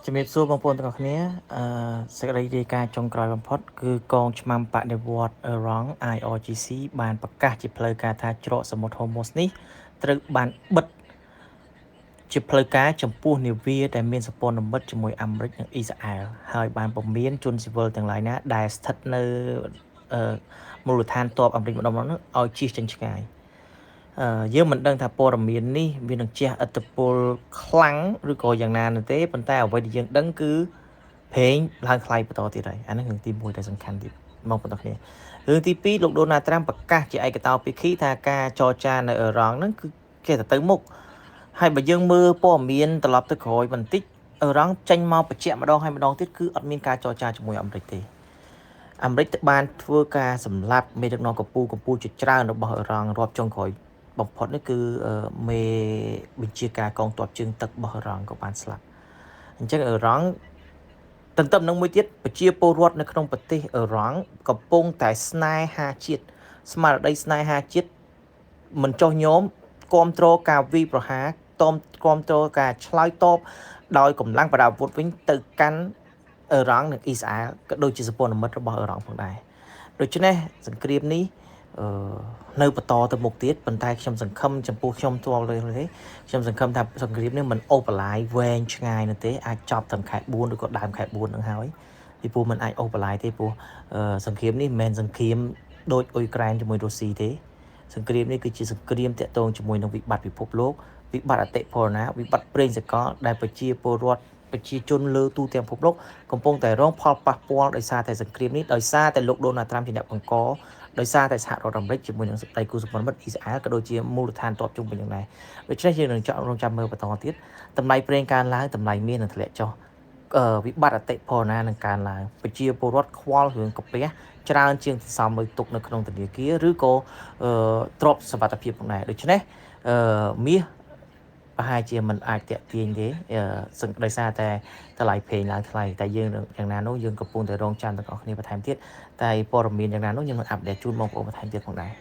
ជំរាបសួរបងប្អូនទាំងអស់គ្នាសេចក្តីរាយការណ៍ចុងក្រោយបំផុតគឺកងឆ្មាំបដិវត្តន៍ Erong IRGC បានប្រកាសជាផ្លូវការថាច្រកសមុទ្រ Hormuz នេះត្រូវបានបិទជាផ្លូវការចំពោះនាវាដែលមានសម្ព័ន្ធមិត្តជាមួយអាមេរិកនិងអ៊ីស្រាអែលហើយបានពមៀនជនស៊ីវិលទាំងឡាយណាដែលស្ថិតនៅមូលដ្ឋានទ័ពអាមេរិកម្ដងនោះឲ្យជៀសចេញឆ្ងាយយើងមិនដឹងថាព័ត៌មាននេះវានឹងជះឥទ្ធិពលខ្លាំងឬក៏យ៉ាងណានោះទេប៉ុន្តែអ្វីដែលយើងដឹងគឺប្រេងឡើងថ្លៃបន្តទៀតហើយអានេះគឺទី1ដែលសំខាន់ទៀតមកបន្តគ្នារឿងទី2លោកដូណាល់ត្រាំប្រកាសជាឯកតោភាគីថាការចរចានៅអឺរ៉ង់ហ្នឹងគឺគេទៅមុខហើយបើយើងមើលព័ត៌មានត្រឡប់ទៅក្រោយបន្តិចអឺរ៉ង់ចេញមកបញ្ជាក់ម្ដងហើយម្ដងទៀតគឺអត់មានការចរចាជាមួយអាមេរិកទេអាមេរិកបានធ្វើការសម្លាប់មេដឹកនាំកម្ពុជាជាច្រើនរបស់អឺរ៉ង់រាប់ចុងក្រោយបំផុតនេះគឺមេបញ្ជាការកងទ័ពជើងទឹករបស់អឺរ៉ង់ក៏បានស្លាប់អញ្ចឹងអឺរ៉ង់ទន្ទឹមនឹងមួយទៀតប្រជាពលរដ្ឋនៅក្នុងប្រទេសអឺរ៉ង់កំពុងតែស្នេហាជាតិស្មារតីស្នេហាជាតិមិនចុះញោមគ្រប់គ្រងការវាយប្រហារគ្រប់គ្រងការឆ្លើយតបដោយកម្លាំងប្រដាប់អាវុធវិញទៅកាន់អឺរ៉ង់និងអ៊ីស្រាអែលក៏ដូចជាសម្ព័ន្ធមិត្តរបស់អឺរ៉ង់ផងដែរដូច្នេះសង្គ្រាមនេះនៅបន្តទៅមុខទៀតប៉ុន្តែខ្ញុំសង្ឃឹមចំពោះខ្ញុំផ្ទាល់ទេខ្ញុំសង្ឃឹមថាសង្គ្រាមនេះមិនអូសបន្លាយវែងឆ្ងាយនោះទេអាចចប់ត្រឹមខែ4ឬក៏ដើមខែ4នឹងហើយពីព្រោះมันអាចអូសបន្លាយទេព្រោះសង្គ្រាមនេះមិនមែនសង្គ្រាមដូចអ៊ុយក្រែនជាមួយរុស្ស៊ីទេសង្គ្រាមនេះគឺជាសង្គ្រាមតាក់ទងជាមួយនឹងវិបត្តិពិភពលោកវិបត្តិអតិផរណាវិបត្តិប្រេងសកលដែលប្រជាពលរដ្ឋប្រជាជនលើទូទាំងពិភពលោកកំពុងតែរងផលប៉ះពាល់ដោយសារតែសង្គ្រាមនេះដោយសារតែលោកដូណាល់ត្រាំជាអ្នកបង្កដោយសារតែសហរដ្ឋអាមេរិកជាមួយនឹងដៃគូសម្ព័ន្ធមិត្តអ៊ីស្រាអែលក៏ដូចជាមូលដ្ឋានទ័ពជុំវិញយ៉ាងដែរដូច្នេះយើងនឹងរងចាំមើលបន្តទៀតតម្លៃប្រេងកើនឡើងតម្លៃមាសនឹងធ្លាក់ចុះវិបត្តិអតិផរណានឹងកើនឡើងប្រជាពលរដ្ឋខ្វល់រឿងកាពះច្រើនជាងសន្សំលុយទុកនៅក្នុងធនាគារឬក៏ទ្រព្យសុវត្ថិភាពផងដែរដូច្នេះមាសប្រហែលជាមិនអាចតាក់ទាញទេដោយសារតែតម្លៃប្រេងឡើងថ្លៃតែយើងយ៉ាងណានោះយើងកំពុងតែរងចាំទាំងអស់គ្នាបន្ថែមទៀតតែព័ត៌មានយ៉ាងណានោះយើងនឹងអាប់ដេតជូនបងប្អូនបន្ថែមទៀតផងដែរ